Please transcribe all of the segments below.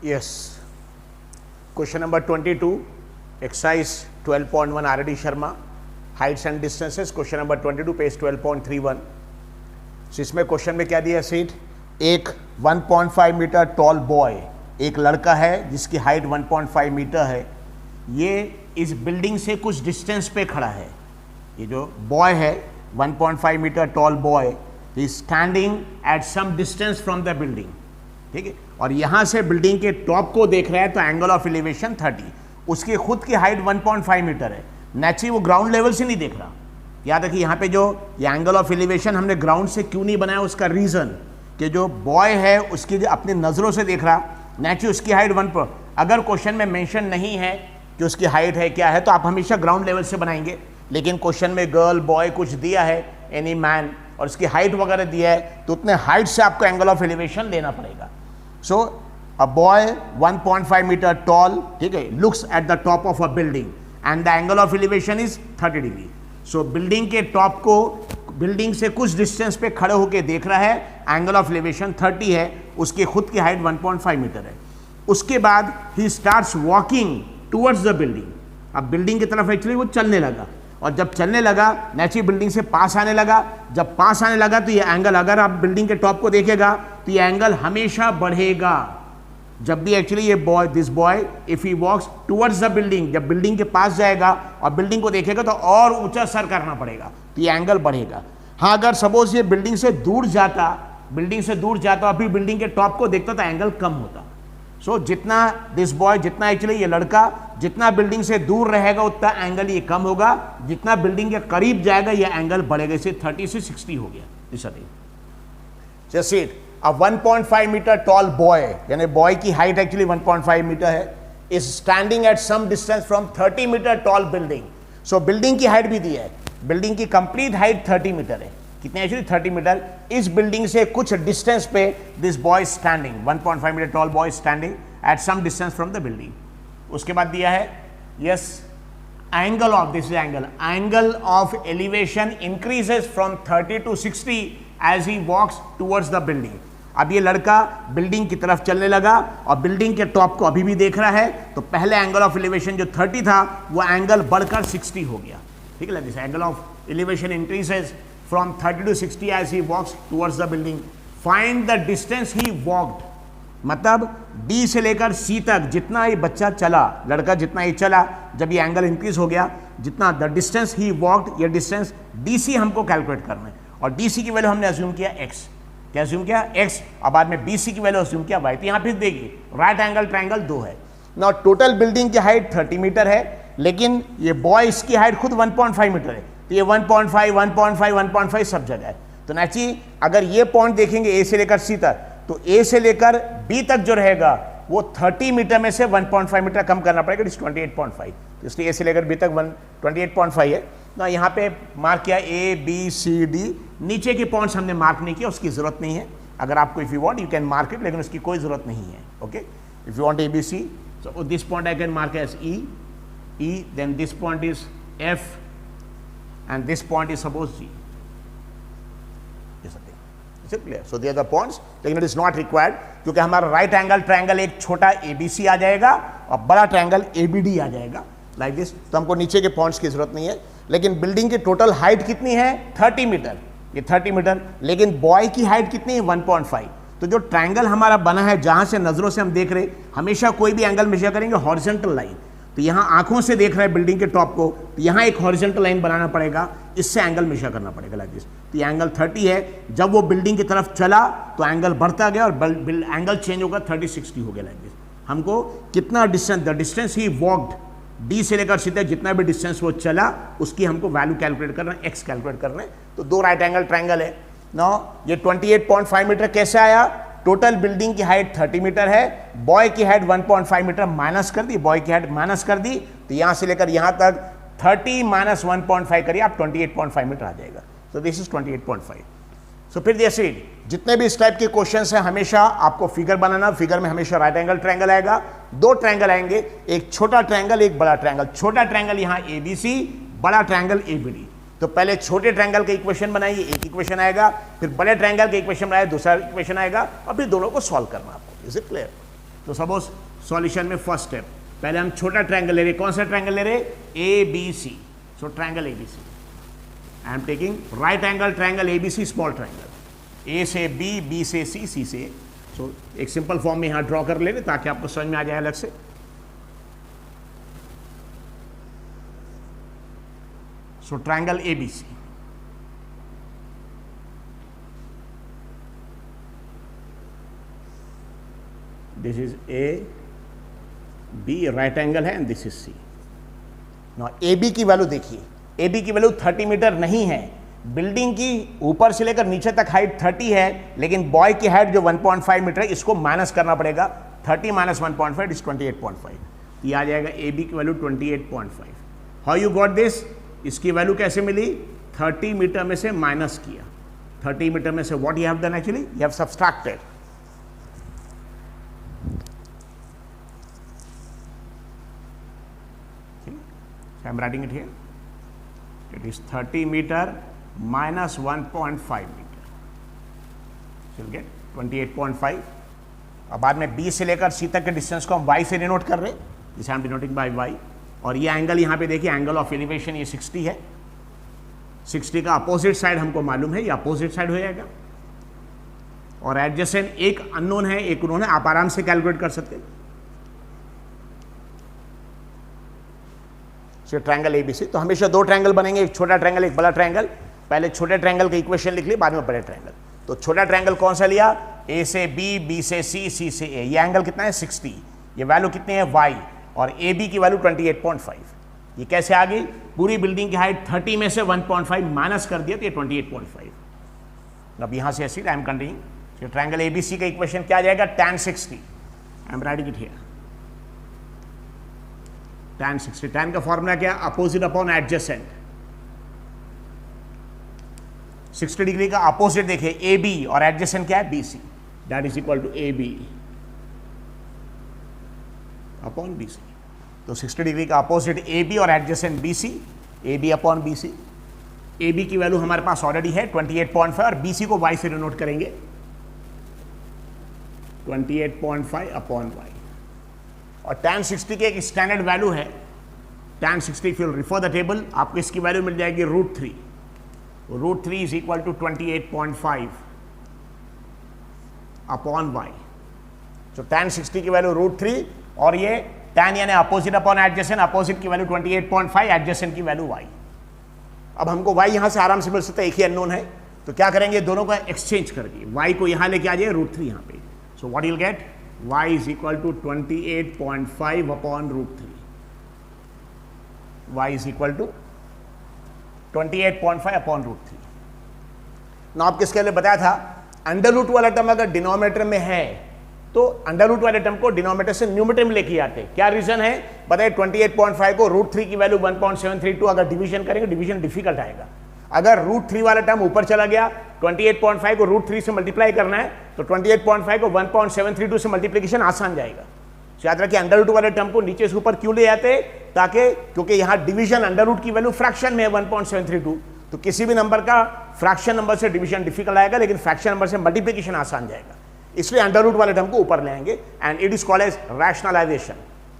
Yes. Question number 22, exercise 12.1 R.D. Sharma, heights and distances. Question number 22, page 12.31. So इसमें question में क्या दिया seat, एक 1.5 मीटर टॉल बॉय, एक लड़का है जिसकी हाइट 1.5 मीटर है, ये इस बिल्डिंग से कुछ डिस्टेंस पे खड़ा है. ये जो बॉय है 1.5 metre tall boy is standing at some distance from the building. ठीक है, और यहाँ से बिल्डिंग के टॉप को देख रहा है तो एंगल ऑफ एलिवेशन 30. उसकी खुद की हाइट 1.5 मीटर है. नेचुरली वो ग्राउंड लेवल से नहीं देख रहा. याद रखिए यहाँ पे जो ये एंगल ऑफ एलिवेशन हमने ग्राउंड से क्यों नहीं बनाया, उसका रीजन कि जो बॉय है उसकी जो अपनी नज़रों से देख रहा, नेचुरली उसकी हाइट 1. अगर क्वेश्चन में मेंशन नहीं है कि उसकी हाइट है क्या है तो आप हमेशा ग्राउंड लेवल से बनाएंगे. लेकिन क्वेश्चन में गर्ल बॉय कुछ दिया है, एनी मैन, और उसकी हाइट वगैरह दिया है तो उतने हाइट से आपको एंगल ऑफ एलिवेशन लेना पड़ेगा. सो अ बॉय 1.5 मीटर टॉल, ठीक है, looks at the top of a building and the angle of elevation is 30 degree. So building के टॉप को बिल्डिंग से कुछ डिस्टेंस पे खड़े होकर देख रहा है, एंगल ऑफ एलिवेशन 30 है, उसकी खुद की हाइट 1.5 मीटर है. उसके बाद he starts walking towards the building. अब बिल्डिंग की तरफ एक्चुअली वो चलने लगा, और जब चलने लगा नेचुरली बिल्डिंग से पास आने लगा. जब पास आने लगा तो ये एंगल, अगर आप बिल्डिंग के टॉप को देखेगा तो ये एंगल हमेशा बढ़ेगा. जब भी एक्चुअली ये boy, this boy if he walks towards the building, जब बिल्डिंग के पास जाएगा और बिल्डिंग को देखेगा तो और ऊंचा सर करना पड़ेगा तो ये एंगल बढ़ेगा. हाँ, अगर सपोज ये बिल्डिंग से दूर जाता अभी बिल्डिंग के टॉप को देखता तो एंगल कम होता. सो जितना दिस बॉय, जितना एक्चुअली ये लड़का जितना बिल्डिंग से दूर रहेगा उतना एंगल ये कम होगा, जितना बिल्डिंग के करीब जाएगा ये एंगल बढ़ेगा. इसे 30 से 60 हो गया. Just it, a 1.5 metre tall boy, यानी बॉय की हाइट एक्चुअली 1.5 मीटर है, is standing at some distance from 30 metre tall building. So building की हाइट भी दी है, बिल्डिंग की कंप्लीट हाइट 30 मीटर है. कितने एक्चुअली 30 मीटर. इस बिल्डिंग से कुछ डिस्टेंस पे this boy standing, 1.5 metre tall boy standing at some distance from the building. उसके बाद दिया है yes angle of, this angle of elevation increases from 30 to 60 as he walks towards the building. अब ये लड़का बिल्डिंग की तरफ चलने लगा और बिल्डिंग के टॉप को अभी भी देख रहा है तो पहले एंगल ऑफ एलिवेशन जो 30 था वो एंगल बढ़कर 60 हो गया. ठीक है, this angle of elevation increases from 30 to 60 as he walks towards the building. Find the distance he walked. मतलब D से लेकर C तक जितना ये बच्चा चला, लड़का जितना ही चला, जब ये एंगल इंक्रीज हो गया, जितना द डिस्टेंस ही वॉक्ड, ये डिस्टेंस DC हमको कैलकुलेट करना है. और DC की वैल्यू हमने अज्यूम किया X. क्या अज्यूम किया? X. और बाद में BC की वैल्यू अज्यूम किया Y. तो यहाँ फिर देखिए राइट एंगल ट्राइंगल 2 है. ना टोटल बिल्डिंग की हाइट 30 मीटर है, लेकिन ये बॉय इसकी हाइट खुद 1.5 मीटर है. तो ये 1.5 सब जगह है. तो नेचुरली अगर ये पॉइंट देखेंगे ए से लेकर सी तक, तो ए से लेकर बी तक जो रहेगा वो 30 मीटर में से 1.5 मीटर कम करना पड़ेगा, इस 28.5. तो इसलिए ए से लेकर बी तक 28.5 है ना. यहाँ पे मार्क किया ए बी सी डी. नीचे के पॉइंट्स हमने मार्क नहीं किया, उसकी जरूरत नहीं है. अगर आपको if you want you can mark it, लेकिन उसकी कोई जरूरत नहीं है. Okay, if you want A B C, so this point I can mark as E, then this point is F, and this point is suppose G. Is it clear? So they are the points, लेकिन it is not required क्योंकि हमारा right angle triangle एक छोटा ABC आ जाएगा और बड़ा triangle ABD आ जाएगा like this. तो हमको नीचे के पॉइंट्स की जरूरत नहीं है. लेकिन बिल्डिंग की टोटल हाइट कितनी है? 30 मीटर. ये 30 मीटर, लेकिन बॉय की हाइट कितनी है? 1.5. तो जो ट्रायंगल हमारा बना है जहां से नजरों से हम देख रहे, हमेशा कोई भी एंगल मेजर करेंगे हॉरिजॉन्टल लाइन. तो यहाँ आंखों से देख रहे हैं बिल्डिंग के टॉप को, तो यहाँ एक हॉरिजॉन्टल लाइन बनाना पड़ेगा, इससे एंगल मेजर करना पड़ेगा लाइक दिस. तो ये एंगल 30 है. जब वो बिल्डिंग की तरफ चला तो एंगल बढ़ता गया और एंगल चेंज होगा, 30-60 हो गया लाइक दिस. हमको कितना distance, the distance he walked, D से लेकर सी तक जितना भी डिस्टेंस वो चला उसकी हमको वैल्यू कैलकुलेट करना है, एक्स कैलकुलेट करना है. तो दो राइट एंगल ट्रायंगल है ना. ये 28.5 मीटर कैसे आया? टोटल बिल्डिंग की हाइट 30 मीटर है, बॉय की हाइट 1.5 मीटर माइनस कर दी, बॉय की हाइट माइनस कर दी, तो यहां से लेकर यहां तक 30 माइनस 1.5 करिए, आप 28.5 मीटर आ जाएगा. So this is 28.5. सो फिर जैसे जितने भी इस टाइप के क्वेश्चंस हैं हमेशा आपको फिगर बनाना, फिगर में हमेशा राइट एंगल ट्रायंगल आएगा, दो ट्रायंगल आएंगे, एक छोटा ट्रायंगल एक बड़ा ट्रायंगल. छोटा ट्रायंगल यहाँ ABC, बड़ा ट्रायंगल ABD. तो पहले छोटे ट्रायंगल का इक्वेशन बनाइए, एक इक्वेशन आएगा, फिर बड़े ट्रायंगल का इक्वेशन बनाइए, दूसरा इक्वेशन आएगा, और फिर दोनों को सॉल्व करना आपको. Is it clear? तो सपोज सॉल्यूशन में फर्स्ट स्टेप, पहले हम छोटा ट्रायंगल ले रहे, कौन सा ट्रायंगल ले रहे, A B C, so triangle A B C, I am taking right angle triangle A B C, small triangle, A से बी, बी से सी से ए। सो एक सिंपल फॉर्म में यहां ड्रॉ कर ले रहे ताकि आपको समझ में आ जाए अलग से। So triangle A B C, this is A B, right angle है, and this is C. Now A B की वैल्यू देखिए, ए बी की वैल्यू 30 मीटर नहीं है, बिल्डिंग की ऊपर से लेकर नीचे तक हाइट 30 है, लेकिन बॉय की हाइट जो 1.5 मीटर है, इसको माइनस करना पड़ेगा, 30 माइनस 1.5 इज 28.5, ये आ जाएगा ए बी की value 28.5। How you got this, इसकी वैल्यू कैसे मिली, 30 मीटर में से माइनस किया, 30 मीटर में से what you have done, actually you have subtracted, I am writing it here. It is 30 meter minus 1.5 meter. So you'll get 28.5. अब बाद में B से लेकर C तक के डिस्टेंस को हम Y से डिनोट कर रहे हैं, जिसे हम डिनोटिंग बाय Y, और ये एंगल यहाँ पे देखिए, एंगल ऑफ एलिवेशन ये 60 है, 60 का अपोजिट साइड हमको मालूम है, ये अपोजिट साइड हो जाएगा, और एडजेसेंट एक अननोन है, एक नोन है, आप आराम से कैलकुलेट कर सकते हैं। ट्रायंगल एबीसी, तो हमेशा दो ट्रायंगल बनेंगे, एक छोटा ट्रायंगल एक बड़ा ट्रायंगल। पहले छोटे ट्रायंगल की इक्वेशन लिख ली, बाद में बड़े ट्रायंगल। तो छोटा ट्रायंगल कौन सा लिया, ए से बी, बी से सी, सी से ए, ये एंगल कितना है 60, ये वैल्यू कितनी है y, और ए बी की वैल्यू 28.5। ये कैसे आ गई, पूरी बिल्डिंग की हाइट 30 में से 1.5 माइनस कर दिया तो ये 28.5। अब यहां से ऐसी I am continuing, triangle ABC का इक्वेशन क्या आ जाएगा, tan 60, I am writing it here, tan 60, tan का फॉर्मूला क्या, अपोजिट अपॉन एडजेसेंट, 60 डिग्री का अपोजिट देखिए ए बी, और एडजेसेंट क्या है B C, that is equal to A B upon B C. तो 60 डिग्री का अपोजिट ए बी और adjacent B C, A B upon B C. A B की वैल्यू हमारे पास ऑलरेडी है 28.5, और बी सी को वाई से डिनोट करेंगे, 28.5 अपॉन वाई। और tan 60 की एक स्टैंडर्ड वैल्यू है, tan 60 if you refer the table, आपको इसकी वैल्यू मिल जाएगी √3, √3 is equal to 28.5 upon y. तो tan 60 की वैल्यू √3, और ये tan यानी अपोजिट अपॉन एडजेसेंट, अपोजिट की वैल्यू 28.5, एडजेसेंट की वैल्यू y। अब हमको y यहां से आराम से मिल सकता है, एक ही अननोन है, तो क्या करेंगे, दोनों को एक्सचेंज कर दिए, y को यहां लेके आ जाइए, √3 यहां पे। So what you will get, y is equal to 28.5 upon √3, y is equal to 28.5 upon √3। ना आप किसके लिए बताया था, अंडर रूट वाला टर्म अगर डिनोमिनेटर में है तो अंडर रूट वाले टर्म को डिनोमिनेटर से न्यूमरेटर में लेके आते हैं। क्या रीजन है बताइए, 28.5 को √3 की वैल्यू 1.732 अगर डिवीजन करेंगे, डिवीजन डिफिकल्ट आएगा। अगर √3 वाला टर्म ऊपर चला गया, 28.5 को √3 से मल्टीप्लाई करना है, तो 28.5 को 1.732 से मल्टीप्लिकेशन आसान जाएगा। याद रखिए, अंडर रूट वाले टर्म को नीचे से ऊपर क्यों ले आते, ताकि क्योंकि यहां डिवीजन अंडर रूट की वैल्यू फ्रैक्शन में है 1.732, तो किसी भी नंबर का फ्रैक्शन नंबर से डिवीजन डिफिकल्ट आएगा, लेकिन फ्रैक्शन नंबर से मल्टीप्लिकेशन आसान जाएगा, इसलिए अंडर रूट वाले टर्म को ऊपर ले आएंगे, and it is called as rationalisation.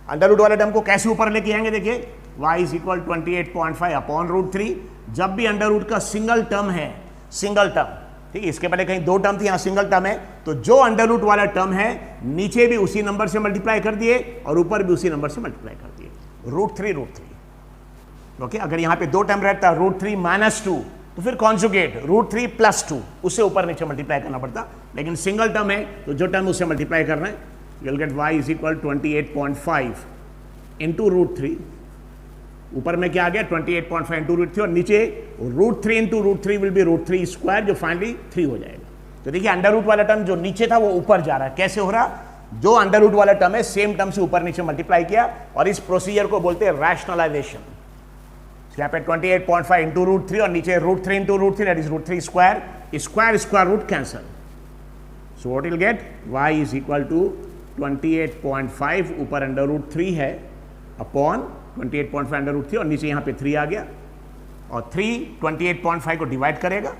Under root वाले टर्म को कैसे ऊपर लेके आएंगे, देखिए y इज इक्वल 28.5 अपॉन √3। जब भी अंडर रूट का सिंगल टर्म है, सिंगल टर्म, ठीक है, इसके पहले कहीं दो टर्म थी, यहां सिंगल टर्म है, तो जो अंडर रूट वाला टर्म है नीचे भी उसी नंबर से मल्टीप्लाई कर दिए और ऊपर भी उसी नंबर से मल्टीप्लाई कर दिए, √3। ओके, अगर यहां पे दो टर्म रहता √3 - 2, तो फिर कॉन्जुगेट √3 + 2, उससे ऊपर नीचे मल्टीप्लाई करना पड़ता, लेकिन सिंगल टर्म है तो जो टर्म उससे मल्टीप्लाई करना है, you will get y is equal 28.5 into √3, ऊपर में क्या आ गया 28.5 इंटू √3, और नीचे √3 इंटू √3 विल बी √3², जो फाइनली 3 हो जाएगा। तो देखिए अंडर रूट वाला टर्म जो नीचे था वो ऊपर जा रहा है, कैसे हो रहा, जो अंडर रूट वाला टर्म है सेम टर्म से ऊपर नीचे मल्टीप्लाई किया, और इस प्रोसीजर को बोलते हैं रैशनलाइजेशन। यहाँ पे 28.5 इंटू √3 और नीचे √3 into √3, that is √3², square root cancel, so what will get, y is equal to 28.5 ऊपर अंडर √3 है अपॉन 28.5 अंडर √3, और नीचे यहाँ पे 3 आ गया, और 3 28.5 को डिवाइड करेगा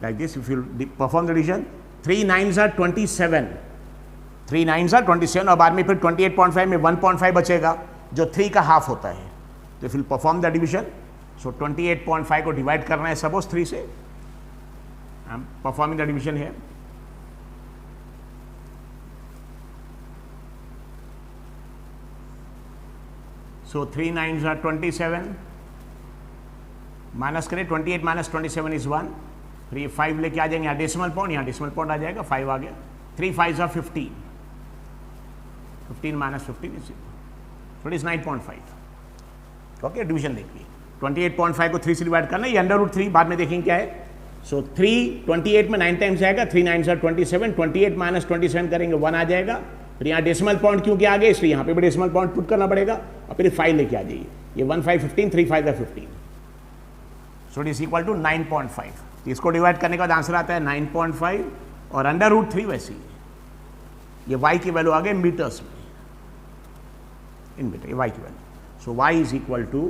like this. If you perform the division, 3 9s are 27, 3 9 27 और बाद में फिर 28.5 में 1.5 बचेगा जो 3 का हाफ होता है, तो फिर परफॉर्म द डिवीजन। सो 28.5 को डिवाइड करना है सपोज 3 से, I am performing the division है। सो 3 9 27, माइनस करें 28 माइनस 27 इज 1, फिर ये 5 लेके आ जाएंगे, यहाँ डेसिमल पॉइंट, यहाँ डेसिमल पॉइंट आ जाएगा, 5 आ गया, 3 5 15, 15 minus 15 is it is 9.5। Okay, division देखिए 28.5 को 3 से डिवाइड करना है, ये √3 बाद में देखेंगे क्या है। सो 3 28 में 9 टाइम्स आएगा, 3 9 27, 28 माइनस 27 करेंगे 1 आ जाएगा, फिर यहाँ डेसिमल पॉइंट क्योंकि आ गए इसलिए यहाँ पे भी डेसिमल पॉइंट पुट करना पड़ेगा, और फिर 5 लेके आ जाइए, ये 1 5 15, 3 5 15, so it is equal to 9.5। इसको डिवाइड करने के बाद आंसर आता है 9.5 और √3 वैसे ही, ये y की वैल्यू आ गई मीटर्स में, इन मीटर, ये y की value. So y is equal to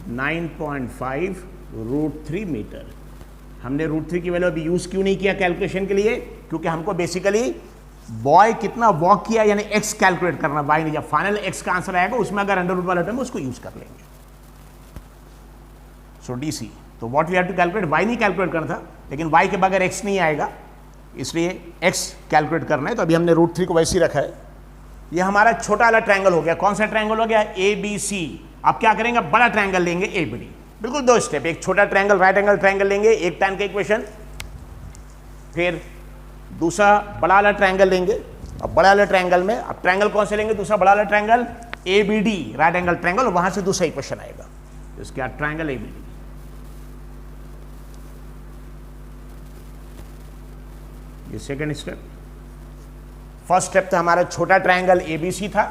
9.5 √3 metre. हमने √3 की वैल्यू अभी यूज क्यों नहीं किया कैलकुलेशन के लिए, क्योंकि हमको बेसिकली बॉय कितना वॉक किया यानी x कैलकुलेट करना, y नहीं। जब फाइनल x का आंसर आएगा उसमें अगर √ वाला टर्म उसको यूज कर लेंगे। सो DC, तो what we have to calculate, y नहीं कैलकुलेट करना था, लेकिन y के बगैर x नहीं आएगा, इसलिए x कैलकुलेट करना है, तो अभी हमने √3 को वैसे ही रखा है। ये हमारा छोटा वाला ट्रायंगल हो गया, कौन सा ट्रायंगल हो गया, ABC। अब क्या करेंगे, बड़ा ट्रायंगल लेंगे ABD, बिल्कुल 2 स्टेप, एक छोटा ट्रायंगल राइट एंगल ट्रायंगल लेंगे, एक tan का इक्वेशन, फिर दूसरा बड़ा वाला ट्रायंगल लेंगे, और बड़ा वाले ट्रायंगल में अब ट्रायंगल कौन से लेंगे, दूसरा बड़ा वाला triangle ABD right angle triangle, वहां से दूसरा इक्वेशन आएगा, इसके बाद ट्रायंगल ABD। ये सेकंड स्टेप। फर्स्ट स्टेप था हमारा छोटा ट्रायंगल ABC था,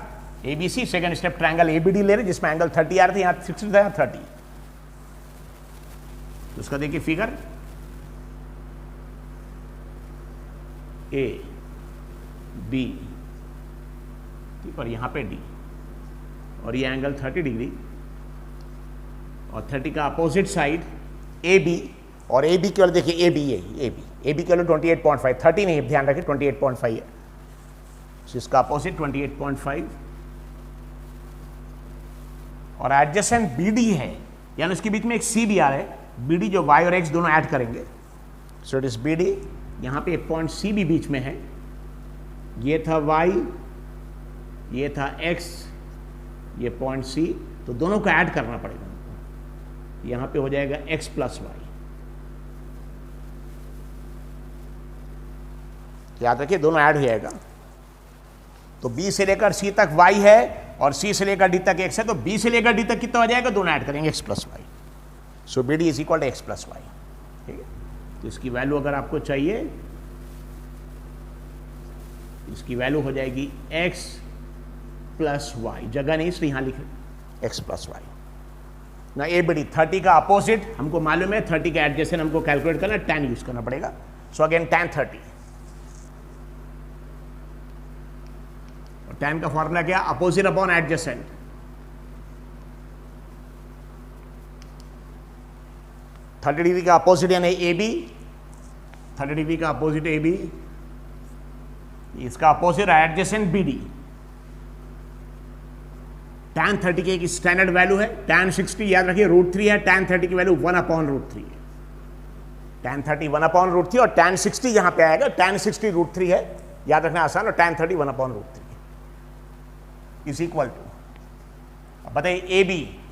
ABC। Second step triangle ABD ले रहे जिसमें एंगल 30 आ रहे थे, यहाँ 60 था, यहाँ 30। तो उसका देखिए फिगर A B, ठीक, और यहाँ पे D, और ये एंगल 30 डिग्री, और 30 का अपोजिट साइड AB, और AB की ओर देखिए AB की ओर 28.5, 30 नहीं, ध्यान रखिए 28.5 है, इसका अपोजिट 28.5, और एडजेसेंट BD है, यानी उसके बीच में एक C भी आ रहा है, BD जो y और x दोनों ऐड करेंगे, सो इट इज BD। यहाँ पे एक पॉइंट C भी बीच में है, ये था y, ये था x, ये पॉइंट C, तो दोनों को ऐड करना पड़ेगा, यहाँ पे हो जाएगा x प्लस y। याद रखिए दोनों ऐड हो जाएगा, तो B से लेकर C तक y है और C से लेकर D तक x है, तो B से लेकर D तक कितना हो जाएगा, दोनों ऐड करेंगे x plus y. So BD is equal to x plus y, ठीक है। तो इसकी वैल्यू अगर आपको चाहिए, इसकी वैल्यू हो जाएगी x प्लस वाई, जगह नहीं इसलिए यहां लिखे x प्लस वाई ना। ABD 30 का अपोजिट हमको मालूम है, 30 का एडजेसेंट हमको कैलकुलेट करना, tan यूज करना पड़ेगा। सो अगेन tan 30, tan का फॉर्मूला क्या, opposite upon adjacent. Thirty degree का अपोजिट यानी AB, 30 डिग्री का अपोजिट AB, इसका अपोजिट एडजेसेंट BD। tan 30 की एक स्टैंडर्ड वैल्यू है, tan 60 याद रखिए √3 है, tan 30 की वैल्यू 1/√3 है, tan 30 1/√3, और tan 60 यहां पे आएगा, tan 60 √3 है, याद रखना आसान, और tan 30 1/√3 इज इक्वल टू, अब बताइए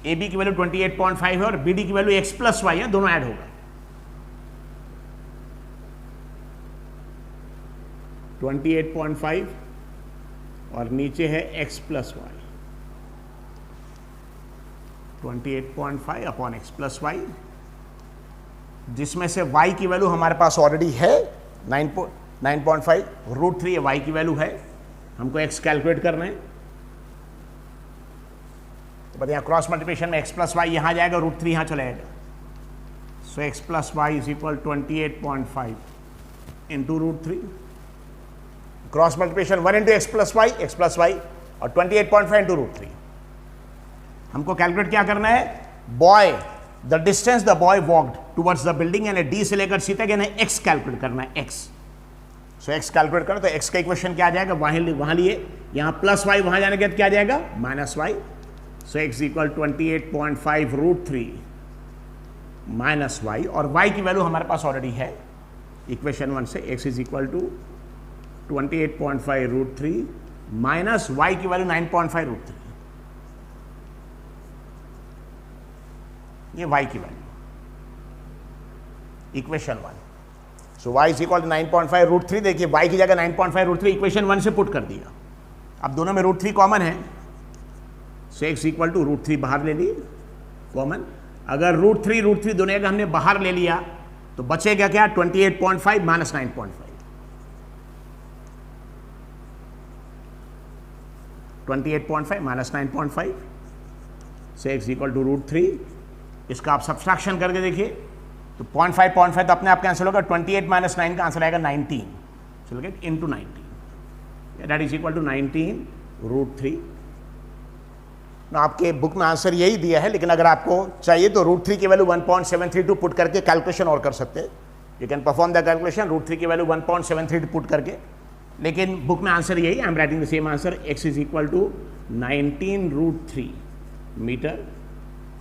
AB की वैल्यू 28.5 है और BD की वैल्यू x प्लस वाई है, दोनों ऐड होगा, 28.5 और नीचे है x plus y, 28.5 upon x plus y, जिसमें से y की वैल्यू हमारे पास ऑलरेडी है 9.5, √3 ये y की वैल्यू है, हमको x कैलकुलेट करना है। तो बताइए क्रॉस मल्टीप्लिकेशन में x प्लस वाई यहाँ जाएगा, √3 यहाँ चला जाएगा, so x plus y is equal 28.5 into √3, cross multiplication 1 into x plus y और 28.5 इंटू √3। हमको कैलकुलेट क्या करना है, by the distance the boy walked towards the building, यानी D से लेकर C तक, यानी x कैलकुलेट करना है, x सो x कैलकुलेट करो तो x का इक्वेशन क्या आ जाएगा, वहाँ लिए, यहाँ प्लस y, वहाँ जाने के बाद क्या आ जाएगा minus y। So x equal 28.5√3 minus y, और y की वैल्यू हमारे पास ऑलरेडी है इक्वेशन 1 से, x is equal to 28.5√3 minus y की वैल्यू 9.5√3, ये y की वैल्यू equation 1। So y is equal to 9.5√3, देखिए y की जगह 9.5√3 इक्वेशन 1 से पुट कर दिया। अब दोनों में √3 कॉमन है, सो x इक्वल टू √3 बाहर ले लिए कॉमन। अगर √3 दोनों का हमने बाहर ले लिया तो बचेगा क्या, 28.5 माइनस 9.5, 28.5 माइनस 9.5 से x इक्वल टू √3। इसका आप सब्सट्रैक्शन करके देखिए तो 0.5 तो अपने आप कैंसिल होगा, 28 माइनस 9 का आंसर आएगा 19, चलो get into 19, that is equal to 19√3। आपके बुक में आंसर यही दिया है, लेकिन अगर आपको चाहिए तो √3 की वैल्यू 1.732 पुट करके कैलकुलेशन और कर सकते हैं। You can perform the calculation √3 की वैल्यू 1.732 पुट करके, लेकिन बुक में आंसर यही, I am writing the same answer, x is equal to 19√3 metre.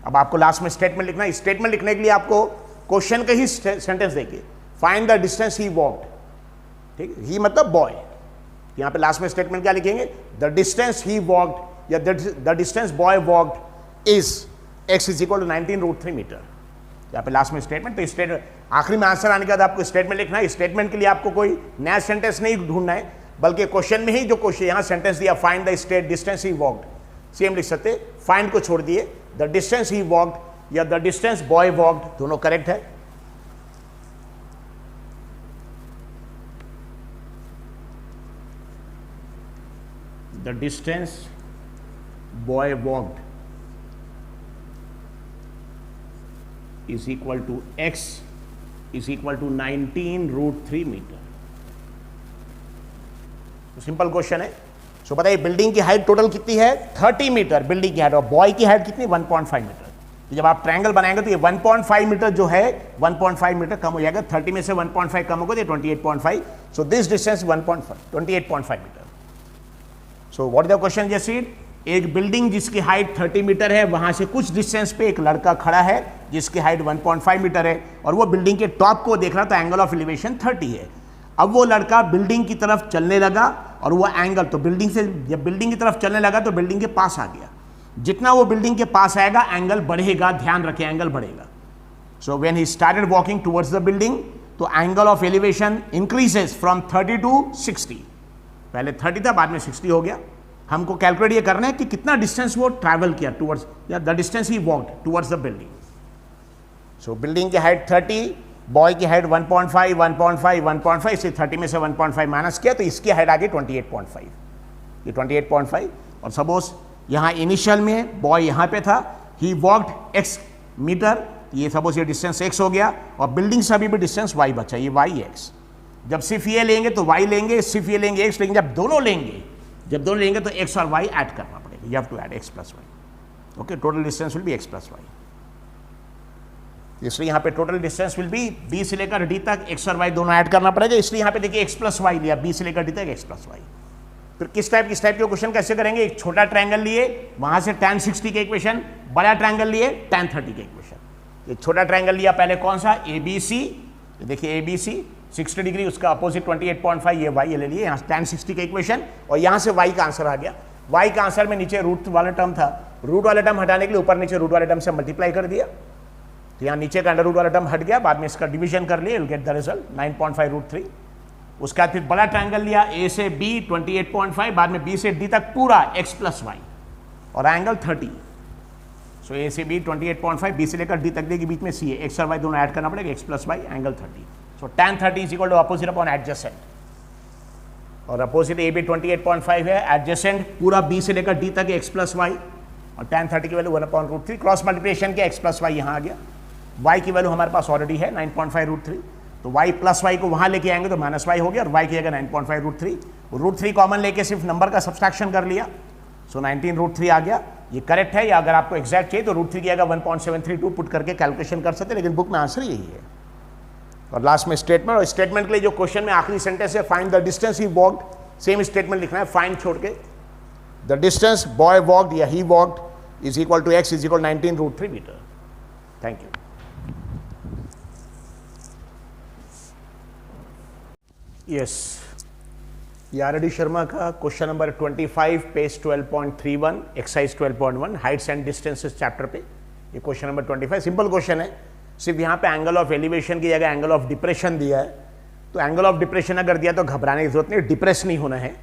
अब आपको लास्ट में स्टेटमेंट लिखना है। स्टेटमेंट लिखने के लिए आपको क्वेश्चन का ही सेंटेंस देखिए, find the distance he walked, ठीक है, ही मतलब बॉय। यहां पे लास्ट में स्टेटमेंट क्या लिखेंगे, द डिस्टेंस ही वॉक्ड या the distance boy walked is x is equal to 19√3 metre. यहाँ पे लास्ट में स्टेटमेंट, तो स्टेटमेंट आखिरी में आंसर आने के बाद आपको स्टेटमेंट लिखना है। स्टेटमेंट के लिए आपको कोई नया सेंटेंस नहीं ढूंढना है, बल्कि क्वेश्चन में ही जो क्वेश्चन यहाँ सेंटेंस दिया, find the state distance he walked, same लिख सकते, फाइंड को छोड़ दिए, द डिस्टेंस ही वॉक्ड या द डिस्टेंस बॉय वॉक्ड, दोनों करेक्ट है। The distance boy walked is equal to x is equal to 19√3 metre. तो सिंपल क्वेश्चन है। सो बताइए बिल्डिंग की हाइट टोटल कितनी है, 30 मीटर बिल्डिंग की हाइट, और बॉय की हाइट कितनी, 1.5 मीटर। तो जब आप ट्रायंगल बनाएंगे तो ये 1.5 मीटर जो है 1.5 मीटर कम हो जाएगा, 30 में से 1.5 कम होगा तो 28.5। So this distance 28.5 metre. So what is the question just, एक बिल्डिंग जिसकी हाइट 30 मीटर है, वहां से कुछ डिस्टेंस पे एक लड़का खड़ा है जिसकी हाइट 1.5 मीटर है, और वो बिल्डिंग के टॉप को देख रहा, तो एंगल ऑफ एलिवेशन 30 है। अब वो लड़का बिल्डिंग की तरफ चलने लगा और वो एंगल, तो बिल्डिंग से जब बिल्डिंग की तरफ चलने लगा तो बिल्डिंग के पास आ गया। जितना वो बिल्डिंग के पास आएगा एंगल बढ़ेगा, ध्यान रखें एंगल बढ़ेगा। So when he started walking towards the building, तो angle of elevation increases from 30 to 60। पहले 30 था, बाद में 60 हो गया। हमको कैलकुलेट ये करना है कि कितना डिस्टेंस वो ट्रैवल किया टुवर्ड्स, या the distance he walked towards the building. So building की हाइट 30, बॉय की हाइट 1.5 से 30 में से 1.5 माइनस किया तो इसकी हाइट आ गई 28.5, ये 28.5। और सपोज यहाँ इनिशियल में बॉय यहाँ पे था, ही वॉक्ड x मीटर, ये सपोज ये डिस्टेंस x हो गया, और बिल्डिंग से अभी भी डिस्टेंस y बचा, ये y x। जब सिर्फ ये लेंगे तो y लेंगे, सिर्फ ये लेंगे x लेंगे, जब दोनों लेंगे तो x और y ऐड करना पड़ेगा, you have to add x plus y। Okay, total distance will be x plus y। इसलिए यहाँ पे total distance will be b से लेकर d तक x और y दोनों ऐड करना पड़ेगा, इसलिए यहाँ पे देखिए x प्लस वाई लिया, b से लेकर d तक x प्लस वाई। फिर किस टाइप के क्वेश्चन कैसे करेंगे, एक छोटा ट्रायंगल लिए, वहां से tan 60 के इक्वेशन, बड़ा ट्रायंगल लिए tan 30 के इक्वेशन। एक छोटा ट्रायंगल लिया पहले कौन सा, ABC, देखिए ABC 60 डिग्री, उसका अपोजिट 28.5, ये y ले लिए, यहाँ tan 60 के इक्वेशन, और यहाँ से y का आंसर आ गया। y का आंसर में नीचे रूट वाला टर्म था, रूट वाला टर्म हटाने के लिए ऊपर नीचे रूट वाले टर्म से मल्टीप्लाई कर दिया, तो यहाँ नीचे का अंडर रूट वाला टर्म हट गया, बाद में इसका डिवीजन कर लिया, विल गेट द रिजल्ट 9.5√3। उसके बाद फिर बड़ा ट्रायंगल लिया, A से B 28.5, बाद में B से D तक पूरा x प्लस वाई और एंगल 30। सो A से B 28.5, B से लेकर D तक के बीच में C है, x और y दोनों ऐड करना पड़ेगा, x plus y angle 30। So tan 30 is equal to opposite upon adjacent, और अपोजिट AB 28.5 है, एडजेसेंट पूरा B से लेकर D तक x प्लस वाई, और tan 30 की वैल्यू 1/√3, क्रॉस मल्टीप्लिकेशन के x प्लस वाई यहाँ आ गया, y की वैल्यू हमारे पास ऑलरेडी है 9.5√3, तो y प्लस वाई को वहां लेके आएंगे तो माइनस वाई हो गया, और y की जगह 9.5√3, √3 कॉमन लेके सिर्फ नंबर का सब्सट्रैक्शन कर लिया, सो 19√3 आ गया। ये करेक्ट है, या अगर आपको एग्जैक्ट चाहिए तो √3 की जगह 1.732 पुट करके कैलकुलेशन कर सकते हैं, लेकिन बुक में आंसर यही है। और लास्ट में स्टेटमेंट, और स्टेटमेंट के लिए जो क्वेश्चन में आखिरी सेंटेंस है find the distance he walked, same statement लिखना है, फाइंड छोड़ के द डिस्टेंस बॉय वॉक्ड या he walked is equal to x is equal 19√3 metre. Thank you. Yes, ये आर.डी. शर्मा का question number 25 page 12.31 exercise 12.1 heights and distances chapter पे ये question number 25 simple question है। सिर्फ यहाँ पे एंगल ऑफ एलिवेशन की जगह एंगल ऑफ डिप्रेशन दिया है, तो एंगल ऑफ डिप्रेशन अगर दिया तो घबराने की जरूरत नहीं, डिप्रेस नहीं होना है।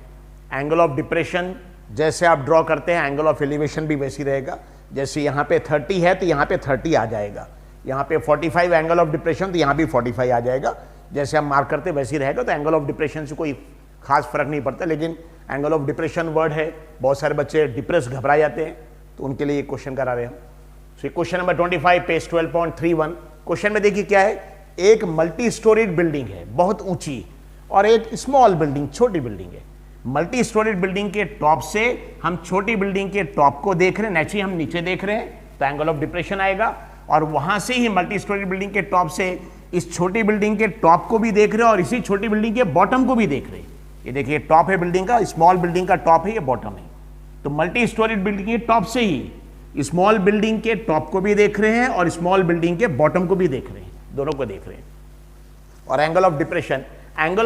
एंगल ऑफ डिप्रेशन जैसे आप ड्रॉ करते हैं एंगल ऑफ एलिवेशन भी वैसी रहेगा। जैसे यहाँ पे 30 है तो यहाँ पे 30 आ जाएगा, यहाँ पे 45 एंगल ऑफ डिप्रेशन तो यहाँ भी 45 आ जाएगा। जैसे हम मार्क करते वैसे ही रहेगा, तो एंगल ऑफ डिप्रेशन से कोई खास फर्क नहीं पड़ता। लेकिन एंगल ऑफ डिप्रेशन वर्ड है, बहुत सारे बच्चे डिप्रेस घबरा जाते हैं, तो उनके लिए ये क्वेश्चन करा रहे हैं। So question number 25 page 12.31 question में देखिए क्या है, एक मल्टी स्टोरीड बिल्डिंग है बहुत ऊंची और एक स्मॉल बिल्डिंग छोटी बिल्डिंग है। मल्टी स्टोरीड बिल्डिंग के टॉप से हम छोटी बिल्डिंग के टॉप को देख रहे हैं, नेचुरली हम नीचे देख रहे हैं तो एंगल ऑफ डिप्रेशन आएगा, और वहां से ही मल्टी स्टोरीड बिल्डिंग के टॉप से इस छोटी बिल्डिंग के टॉप को भी देख रहे हैं और इसी छोटी बिल्डिंग के बॉटम को भी देख रहे हैं। ये देखिए टॉप है बिल्डिंग का, स्मॉल बिल्डिंग का टॉप है, ये बॉटम है। तो मल्टी स्टोरीड बिल्डिंग के टॉप से ही स्मॉल बिल्डिंग के टॉप को भी देख रहे हैं और स्मॉल बिल्डिंग के बॉटम को भी देख रहे हैं, दोनों को देख रहे हैं। और एंगल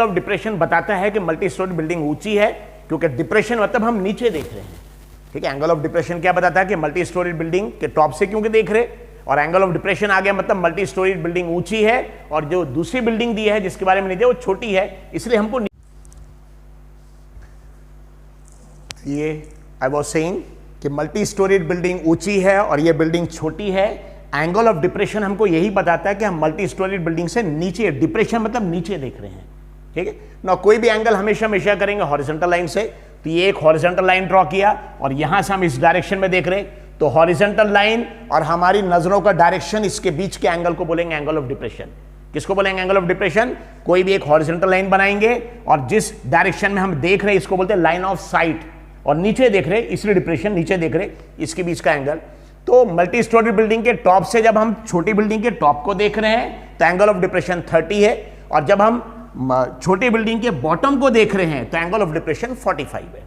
ऑफ डिप्रेशन बताता है कि मल्टी स्टोरीड बिल्डिंग ऊंची है, क्योंकि डिप्रेशन मतलब हम नीचे देख रहे हैं। ठीक है, एंगल ऑफ डिप्रेशन क्या बताता है कि मल्टी स्टोरीड बिल्डिंग के टॉप से क्योंकि देख रहे, और एंगल ऑफ डिप्रेशन आ गया मतलब मल्टी स्टोरीड बिल्डिंग ऊंची है और जो दूसरी बिल्डिंग दी है जिसके बारे में नहीं दिया वो छोटी है, इसलिए हमको ये आई वाज सेइंग कि मल्टी स्टोरीड बिल्डिंग ऊंची है और ये बिल्डिंग छोटी है। एंगल ऑफ डिप्रेशन हमको यही बताता है कि हम मल्टी स्टोरीड बिल्डिंग से नीचे, डिप्रेशन मतलब नीचे देख रहे हैं। ठीक है ना, कोई भी एंगल हमेशा करेंगे हॉरिजॉन्टल लाइन से, तो ये एक हॉरिजॉन्टल लाइन ड्रॉ किया और यहां से हम इस डायरेक्शन में देख रहे हैं, तो हॉरिजॉन्टल लाइन और हमारी नजरों का डायरेक्शन, इसके बीच के एंगल को बोलेंगे एंगल ऑफ डिप्रेशन। किसको बोलेंगे एंगल ऑफ डिप्रेशन? कोई भी एक हॉरिजॉन्टल लाइन बनाएंगे और जिस डायरेक्शन में हम देख रहे हैं इसको बोलते हैं लाइन ऑफ साइट, और नीचे देख रहे हैं इसलिए डिप्रेशन, नीचे देख रहे इसके बीच का एंगल। तो मल्टी स्टोरी बिल्डिंग के टॉप से जब हम छोटी बिल्डिंग के टॉप को देख रहे हैं तो एंगल ऑफ डिप्रेशन 30 है, और जब हम छोटी बिल्डिंग के बॉटम को देख रहे हैं तो एंगल ऑफ डिप्रेशन 45 है।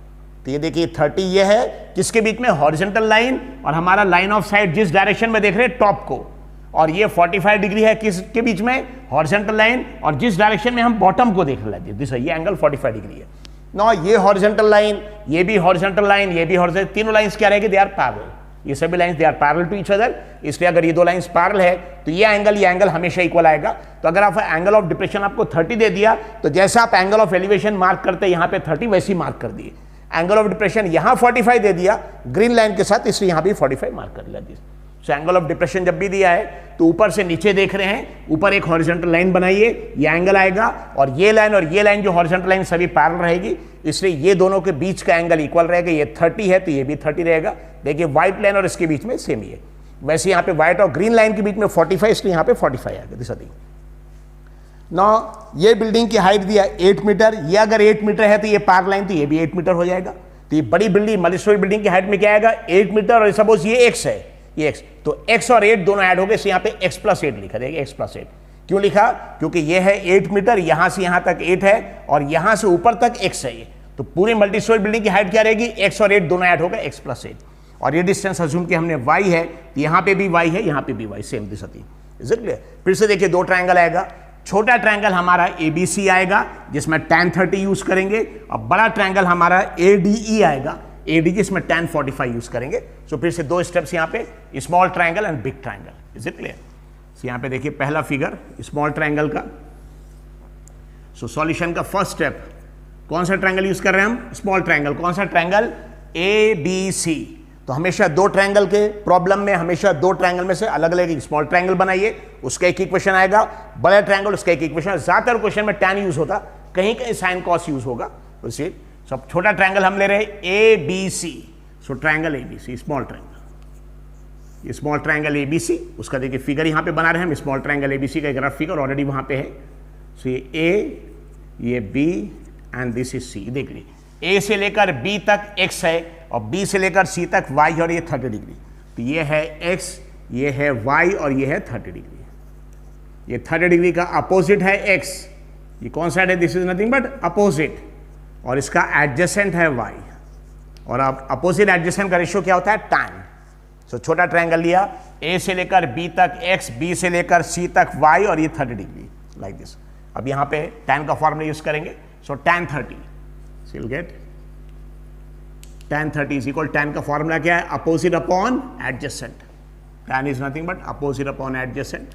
तो ये देखिए 30 ये है किसके बीच में, हॉरिजॉन्टल लाइन और हमारा लाइन ऑफ साइट जिस डायरेक्शन में देख रहे हैं टॉप को, और ये 45 डिग्री है किसके बीच में, हॉरिजॉन्टल लाइन और जिस डायरेक्शन में हम बॉटम को देख रहे हैं, ये एंगल 45 डिग्री है। नो, ये हॉरिजॉन्टल लाइन, ये भी हॉरिजॉन्टल लाइन, ये भी हॉरिजॉन्टल, तीनों लाइंस क्या रहेगी, दे आर पैरेलल। ये सभी lines they are parallel to each other, इसलिए अगर ये दो लाइंस पैरेलल है तो ये एंगल हमेशा इक्वल आएगा। तो अगर आप एंगल ऑफ डिप्रेशन आपको 30 दे दिया तो जैसा आप एंगल ऑफ एलिवेशन मार्क करते हैं यहाँ पे 30 वैसे ही मार्क कर दिए। एंगल ऑफ डिप्रेशन यहाँ 45 दे दिया ग्रीन लाइन के साथ, इसलिए यहाँ भी 45 मार्क कर लिया। सो एंगल ऑफ डिप्रेशन जब भी दिया है तो ऊपर से नीचे देख रहे हैं, ऊपर एक हॉरिजॉन्टल लाइन बनाइए, ये एंगल आएगा, और ये लाइन जो हॉरिजॉन्टल लाइन सभी पैरेलल रहेगी, इसलिए ये दोनों के बीच का एंगल इक्वल रहेगा। ये 30 है तो ये भी 30 रहेगा। देखिए व्हाइट लाइन और इसके बीच में सेम ही है, वैसे यहाँ पे व्हाइट और ग्रीन लाइन के बीच में 45, इसलिए यहाँ पे 45 आएगा। दिस थिंग ना, ये बिल्डिंग की हाइट दिया 8 मीटर, ये अगर 8 मीटर है तो ये पैरेलल लाइन, तो ये भी 8 मीटर हो जाएगा। तो ये बड़ी बिल्डिंग मल्टी स्टोरी बिल्डिंग की हाइट में क्या आएगा, 8 मीटर, और सपोज ये x है, ये x, तो x और 8 दोनों ऐड हो गए, यहाँ पे x+8 लिखा देगा, x+8 क्यों लिखा, क्योंकि ये है 8 मीटर, यहां से यहां तक 8 है और यहां से ऊपर तक x है। ये तो पूरी मल्टी स्टोरी बिल्डिंग की हाइट क्या रहेगी, x और 8 दोनों ऐड हो गए, x+8, और ये डिस्टेंस अज्यूम कि हमने y है, तो यहां पे भी y है, यहां पे भी y, सेम दिस होती है। फिर से देखिए दो ट्रायंगल आएगा, छोटा ट्रायंगल हमारा ABC आएगा जिसमें tan 30 यूज करेंगे, और बड़ा ट्रायंगल हमारा ADE आएगा, ADE जिसमें tan 45 यूज करेंगे। सो फिर से दो स्टेप्स यहाँ पे, small triangle and big triangle. Is it clear? यहाँ पे देखिए पहला फिगर स्मॉल ट्रायंगल का। सो सॉल्यूशन का फर्स्ट स्टेप, कौन सा ट्रायंगल यूज कर रहे हैं हम, स्मॉल ट्रायंगल। कौन सा ट्रायंगल, ABC। तो हमेशा दो ट्रायंगल के प्रॉब्लम में हमेशा दो ट्रायंगल में से अलग अलग स्मॉल ट्रायंगल बनाइए, उसका एक इक्वेशन आएगा, बड़ा ट्रायंगल उसका एक इक्वेशन। ज्यादातर क्वेश्चन में tan यूज होता, कहीं कहीं sin cos यूज होगा। उसी सब छोटा ट्रायंगल हम ले रहे हैं ABC। सो ट्रायंगल ABC, स्मॉल ट्रायंगल, ये स्मॉल ट्रायंगल ABC, उसका देखिए फिगर यहाँ पे बना रहे हैं हम, स्मॉल ट्रायंगल ABC का एक रफ फिगर ऑलरेडी वहाँ पे है। सो ये A, ये B and this is C। देख लीजिए A से लेकर B तक x है और B से लेकर C तक y, और ये 30 डिग्री। तो ये है x, ये है y और ये है 30 डिग्री। ये 30 डिग्री का अपोजिट है x, ये कौन साइड है, this is nothing but opposite, और इसका एडजेसेंट है y, और अब अपोजिट एडजेसेंट का रेशियो क्या होता है, tan। सो छोटा ट्रायंगल लिया, a से लेकर b तक x, b से लेकर c तक y, और ये 30 डिग्री लाइक दिस। अब यहां पे tan का फॉर्मूला यूज करेंगे, so tan 30, so you get tan 30 is equal, tan का फॉर्मूला क्या है, opposite upon adjacent, tan is nothing but opposite upon adjacent.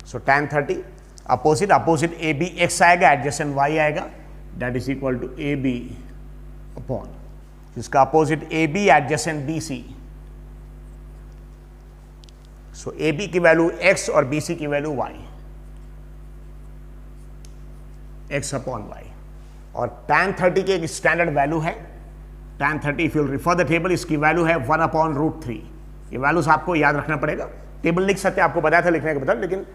So tan 30 opposite, opposite A B x आएगा, adjacent y आएगा, that is equal to A B upon, जिसका opposite A B, adjacent B C. So A B की value x और B C की value y, x upon y। और tan 30 की एक standard value है, tan 30 if you refer the table, इसकी value है 1 अपॉन √3। ये वैल्यूज आपको याद रखना पड़ेगा, टेबल लिख सकते हैं, आपको बताया था लिखने के बदल, लेकिन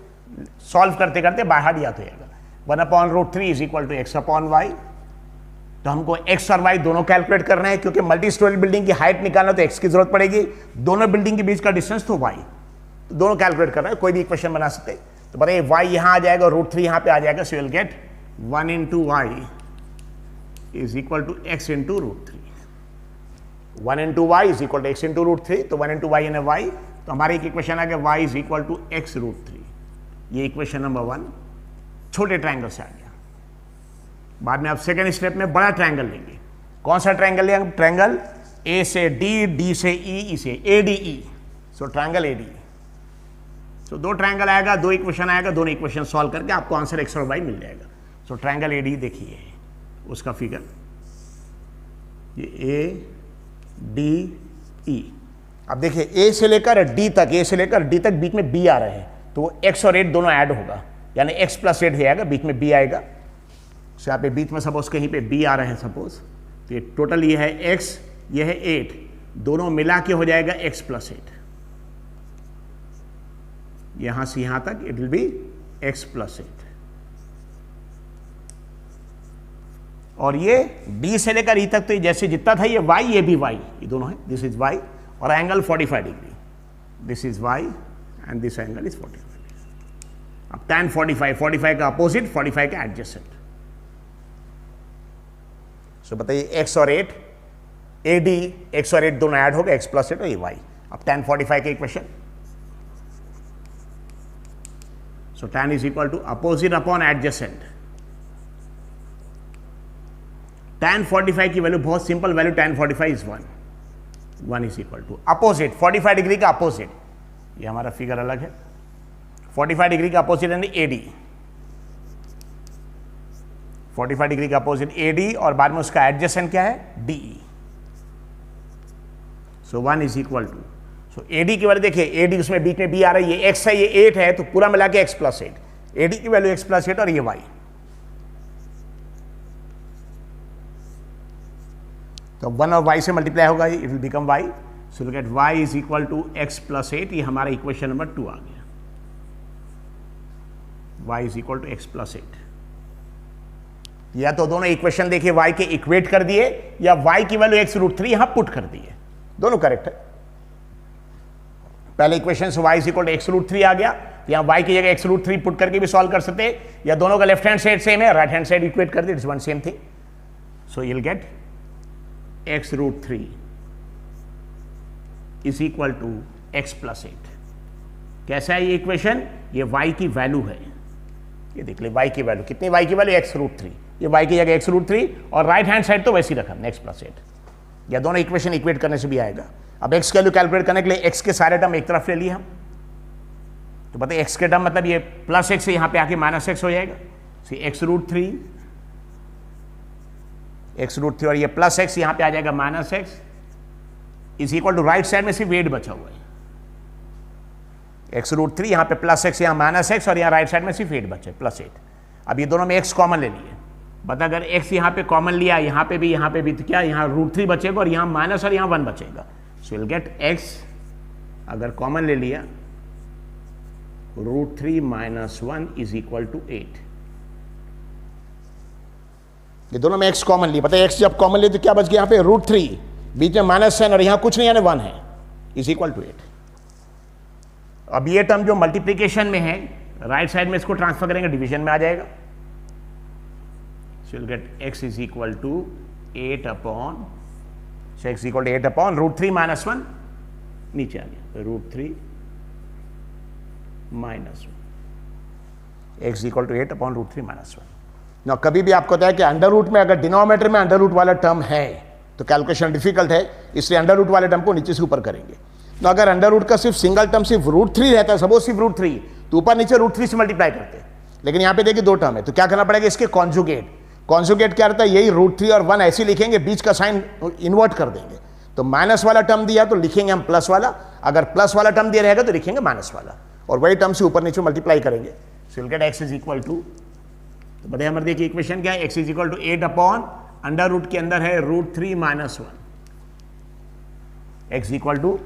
सॉल्व करते करते बाय हार्ट याद हो जाएगा। 1 upon √3 is equal to x upon y। तो हमको x और y दोनों कैलकुलेट करना है, क्योंकि मल्टी स्टोरी बिल्डिंग की हाइट निकालना तो x की जरूरत पड़ेगी, दोनों बिल्डिंग के बीच का डिस्टेंस तो y, तो दोनों कैलकुलेट करना है, कोई भी इक्वेशन बना सकते हैं। तो बताइए y यहां आ जाएगा, √3 यहां पे आ जाएगा, so you will get 1 into y is equal to x into √3। 1 into y is equal to x into √3, तो 1 into y यानी y, तो हमारी एक इक्वेशन आ गया y is equal to x √3। ये इक्वेशन नंबर 1 छोटे ट्रायंगल से आ गया। बाद में आप सेकेंड स्टेप में बड़ा ट्रायंगल लेंगे। कौन सा ट्रायंगल लेंगे, ट्रायंगल a से d, d से e, e से ADE, सो ट्रायंगल ADE। तो दो ट्रायंगल आएगा, दो इक्वेशन आएगा, दोनों इक्वेशन सॉल्व करके आपको आंसर x और y मिल जाएगा। सो ट्रायंगल ADE देखिए, उसका फिगर ये ADE। अब देखिए a से लेकर d तक, a से लेकर d तक बीच में b आ रहे हैं, तो x और 8 दोनों ऐड होगा, यानी x प्लस 8 आएगा, बीच में b आएगा। सो यहाँ पे बीच में सपोज कहीं पे b आ रहे हैं सपोज, तो ये टोटल ये है x, ये है 8, दोनों मिला के हो जाएगा x प्लस 8। यहां से यहां तक it will be x plus 8, और ये d से लेकर e तक, तो ये जैसे जितना था ये y, ये भी y, ये दोनों है, दिस इज y, और angle 45 degree, this is y and this angle is 45 degree. अब tan 45 का अपोजिट, 45 का एडजेसेंट। सो बताइए x और 8, AD, x और 8 दोनों ऐड हो गए, x प्लस 8 और ये y। अब tan 45 का equation, so tan is equal to opposite upon adjacent. tan 45 की वैल्यू बहुत simple value, tan 45 is 1 is equal to opposite, 45 degree का अपोजिट, ये हमारा फिगर अलग है, 45 डिग्री का अपोजिट यानी AD, 45 डिग्री का अपोजिट AD, और बाद में उसका एडजेसेंट क्या है, DE। So 1 is equal to, so AD की वैल्यू देखिए, AD उसमें बीच में B आ रही है, x है, ये 8 है, तो पूरा मिला के x प्लस 8, AD की वैल्यू x प्लस 8 और ये y। तो 1 और y से मल्टीप्लाई होगा, it will become y, so look at y is equal to x plus 8, ये हमारा इक्वेशन नंबर 2 आ गया, y is equal to x plus 8। या तो दोनों इक्वेशन देखिए y के इक्वेट कर दिए, या y की वैल्यू x √3 यहां पुट कर दिए, दोनों करेक्ट है। पहले इक्वेशन से y is equal to x √3 आ गया, यहां y की जगह x √3 पुट करके भी सॉल्व कर सकते हैं, या दोनों का लेफ्ट हैंड साइड सेम है, राइट हैंड साइड इक्वेट कर दिए, it's one same thing. So you will get x √3 is equal to x plus 8। कैसा है ये इक्वेशन, ये y की वैल्यू है, ये देख ले y की वैल्यू कितनी, y की वैल्यू x √3, ये y की जगह x √3, और राइट हैंड साइड तो वैसे ही रखा x प्लस 8, या दोनों इक्वेशन इक्वेट करने से भी आएगा। अब x की वैल्यू कैलकुलेट करने के लिए x के सारे टर्म एक तरफ ले लिए हम, तो बताइए x के टर्म मतलब ये प्लस x से यहां पे आके माइनस x हो जाएगा, x √3 और ये प्लस x यहां पे आ जाएगा minus x, is equal to right side में सिर्फ 8 बचा हुआ है, x √3 यहां पे प्लस x, यहां माइनस x, और यहां राइट साइड में सिर्फ 8 बचे, प्लस 8। अब ये दोनों में x कॉमन ले लिए, बता अगर x यहां पे कॉमन लिया, यहां पे भी, तो क्या यहां √3 बचेगा, और यहां माइनस और यहां 1 बचेगा, सो विल गेट x, अगर कॉमन ले लिया, √3 - 1 इज इक्वल टू 8। ये दोनों में x कॉमन लिए, बताइए x जब कॉमन लिए तो क्या बच गया, यहाँ पे √3, बीच में माइनस है और यहाँ कुछ नहीं यानी 1 है, इज इक्वल टू 8। अब ये टर्म जो मल्टीप्लीकेशन में है, राइट साइड में इसको ट्रांसफर करेंगे, डिवीजन में आ जाएगा। So will get x is equal to 8 upon, x equal to 8 upon √3 minus 1, नीचे आ गया √3 minus 1, x equal to 8 upon √3 minus 1। ना कभी भी आपको होता है कि अंडर रूट में अगर डिनोमिनेटर में अंडर रूट वाला टर्म है तो कैलकुलेशन डिफिकल्ट है, इसलिए अंडर रूट वाले टर्म को नीचे से ऊपर करेंगे। तो अगर अंडर रूट का सिर्फ सिंगल टर्म सिर्फ √3 रहता है, सपोज सिर्फ √3, तो ऊपर नीचे √3 से मल्टीप्लाई करते हैं। लेकिन यहाँ पे देखिए दो टर्म है, तो क्या करना पड़ेगा, इसके कॉन्जुगेट। कॉन्जुगेट क्या रहता है, यही √3 और 1 ऐसे लिखेंगे, बीच का साइन इन्वर्ट कर देंगे। तो माइनस वाला टर्म दिया तो लिखेंगे हम प्लस वाला, अगर प्लस वाला टर्म दिया रहेगा तो लिखेंगे माइनस वाला, और वही टर्म से ऊपर नीचे मल्टीप्लाई करेंगे। So will get x is equal to, तो बताइए हमारे देखिए इक्वेशन क्या है, x is equal to 8 upon under root के अंदर है √3 minus 1, x equal to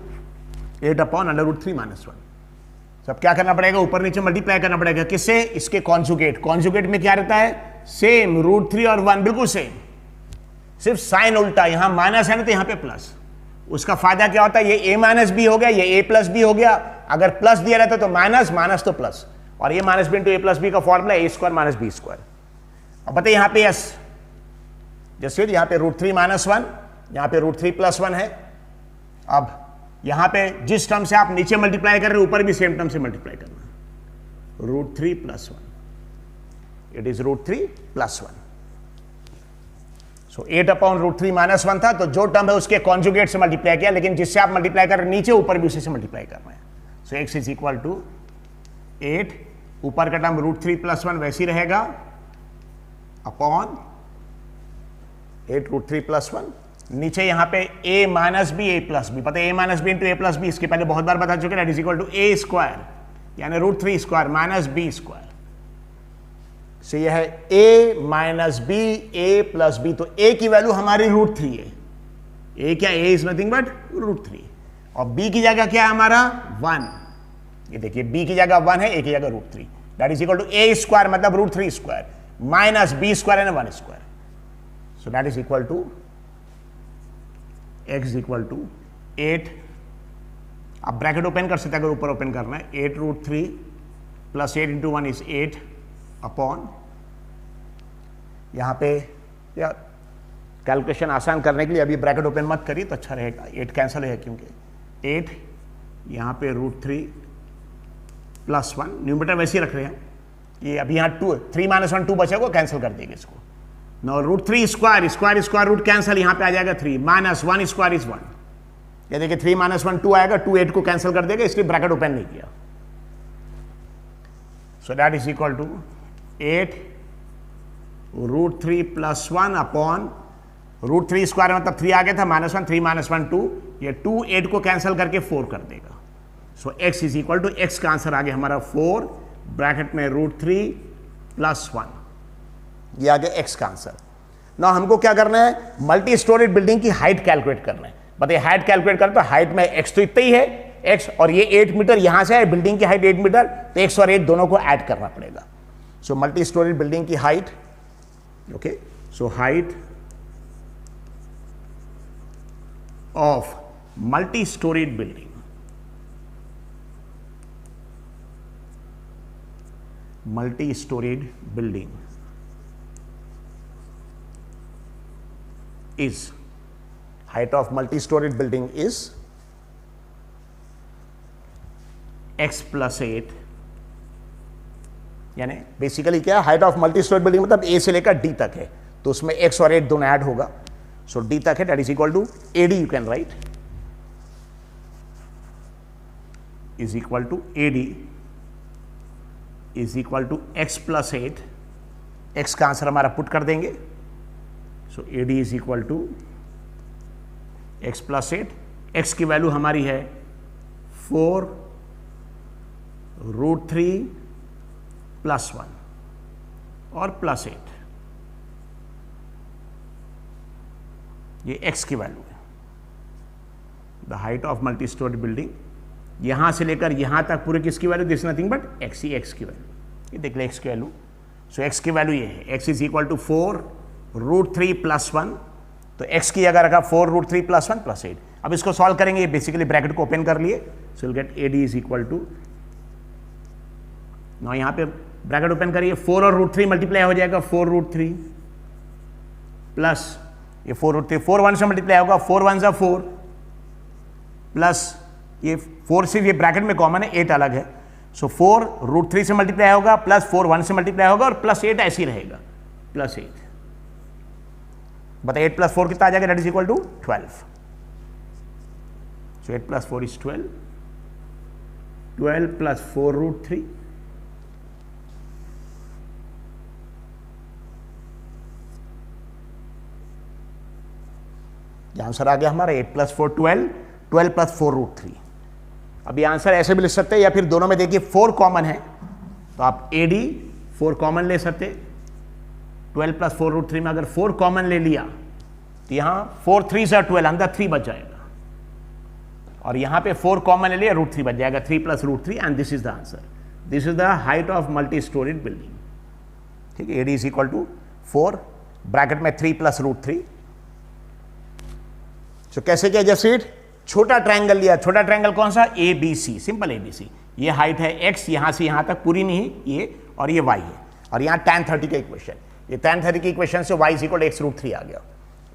8 upon under root 3 minus 1। सब क्या करना पड़ेगा, ऊपर नीचे मल्टीप्लाई करना पड़ेगा, किससे, इसके कॉन्जुगेट। कॉन्जुगेट में क्या रहता है, सेम √3 और 1 बिल्कुल सेम, सिर्फ साइन उल्टा, यहां माइनस है ना तो यहां पे प्लस। उसका फायदा क्या होता है, ये a माइनस बी हो गया, ये a प्लस बी हो गया। अगर प्लस दिया रहता तो माइनस, माइनस तो प्लस, और ये minus b into a plus b का formula a square minus b square. अब बताइए यहां पे s, जैसे यहां पे √3 माइनस 1, यहां पे √3 प्लस 1 है। अब यहां पे जिस टर्म से आप नीचे मल्टीप्लाई कर रहे हो, ऊपर भी सेम टर्म से मल्टीप्लाई करना, √3 plus 1, it is √3 plus 1। So 8 upon √3 minus 1 था, तो जो टर्म है उसके कॉन्जुगेट से मल्टीप्लाई किया, लेकिन जिससे आप मल्टीप्लाई कर रहे नीचे, ऊपर भी उसी से मल्टीप्लाई कर रहे हैं। सो x इज इक्वल टू 8, ऊपर का टर्म √3 प्लस 1 वैसी रहेगा, अपॉन 8 √3 प्लस 1, नीचे यहां पे a minus b a plus b, पता है a minus b into a plus b, इसके पहले बहुत बार बता चुके हैं, is equal to a square यानी √3 square minus b square. So यह है a minus b a plus b, तो a की वैल्यू हमारी √3 है। a क्या, a इज नथिंग बट √3, और b की जगह क्या है हमारा 1, ये देखिए b की जगह 1 है, a की जगह √3, that is equal to a square मतलब √3 square minus b square and 1 square. So that is equal to x equal to 8, आप ब्रैकेट ओपन कर सकते हैं अगर ऊपर ओपन करना है, 8 √3 प्लस 8 इंटू 1 इज 8 अपॉन, यहां पे या कैलकुलेशन आसान करने के लिए अभी ब्रैकेट ओपन मत करिए तो अच्छा रहेगा, 8 कैंसिल है क्योंकि 8 यहां पे √3 प्लस 1, न्यूमरेटर वैसे ही रख रहे हैं, ये अभी यहाँ 2 3 माइनस 1 2 बचेगा, कैंसिल कर देंगे इसको। No √3 square square square root cancel, यहां पे आ जाएगा 3 माइनस 1 स्क्वायर इज 1, ये देखिए 3 माइनस 1 2 आएगा, 2 8 को कैंसिल कर देगा, इसलिए ब्रैकेट ओपन नहीं किया। So that is equal to 8 √3 plus 1 upon √3 square मतलब 3 आ गया था, माइनस 1 3 माइनस 1 2, ये 2 8 को कैंसिल करके 4 कर देगा। So x is equal to, x का आंसर आ गया हमारा 4 ब्रैकेट में √3 प्लस 1, ये आ गया x का आंसर। ना हमको क्या करना है, मल्टी स्टोरेड बिल्डिंग की हाइट कैलकुलेट करना है। बताइए हाइट कैलकुलेट करते तो हाइट में x तो इतना ही है, x और ये 8 मीटर यहां से है, बिल्डिंग की हाइट 8 मीटर, तो x और 8 दोनों को ऐड करना पड़ेगा। सो मल्टी स्टोरेड बिल्डिंग की height, okay, so height of multi storeyed building, multi storeyed building is, height of multi-storied building is x plus 8, यानी बेसिकली क्या है, height of multi storeyed building मतलब a से लेकर d तक है, तो उसमें x और 8 दोनों ऐड होगा, सो d तक है, that is equal to AD, you can write is equal to AD is equal to x plus 8, x का आंसर हमारा पुट कर देंगे, so AD is equal to x plus 8, x की वैल्यू हमारी है 4 √3 प्लस 1 और प्लस 8, ये x की वैल्यू है। The height of multi storey building, यहां से लेकर यहां तक पूरे किसकी value, this nothing but x ही, x की वैल्यू, ये देख ले x की वैल्यू, सो x की वैल्यू ये है, x is equal to 4 √3 plus 1, तो x की जगह रखा 4 √3 प्लस 1 प्लस 8। अब इसको सॉल्व करेंगे, ये बेसिकली ब्रैकेट को ओपन कर लिए, so will get AD is equal to ना यहाँ पे ब्रैकेट ओपन करिए, 4 और √3 मल्टीप्लाई हो जाएगा 4√3 प्लस ये 4√3, 4 1 से मल्टीप्लाई होगा 4 1 सा 4 प्लस ये 4 से ये ब्रैकेट में कॉमन है, 8 अलग है, सो 4 √3 से मल्टीप्लाई होगा प्लस 4 1 से मल्टीप्लाई होगा और प्लस 8 ऐसे ही रहेगा, प्लस 8। बताइए 8 + 4 कितना आ जाएगा, that is equal to 12। So 8 + 4 is 12, 12 + 4√3 ये आंसर आ गया हमारा 8 + 4 12, 12 + 4√3। अब ये आंसर ऐसे भी लिख सकते हैं या फिर दोनों में देखिए 4 कॉमन है तो आप AD 4 कॉमन ले सकते, 12 + 4√3 में अगर 4 कॉमन ले लिया तो यहां 4 3 से 12 अंदर 3 बच जाएगा और यहां पे 4 कॉमन ले लिया √3 बच जाएगा, 3 + √3 and this is the answer. This is the height of multi storeyed building. ठीक है, AD is equal to 4 bracket में 3 + √3। सो कैसे किया जसवीर, छोटा ट्रायंगल लिया, छोटा ट्रायंगल कौन सा, ABC, सिंपल ABC। ये हाइट है x, यहां से यहां तक पूरी नहीं ये, और ये y है, और यहां tan 30 का इक्वेशन, ये tan 30 के इक्वेशन से y = x√3 आ गया।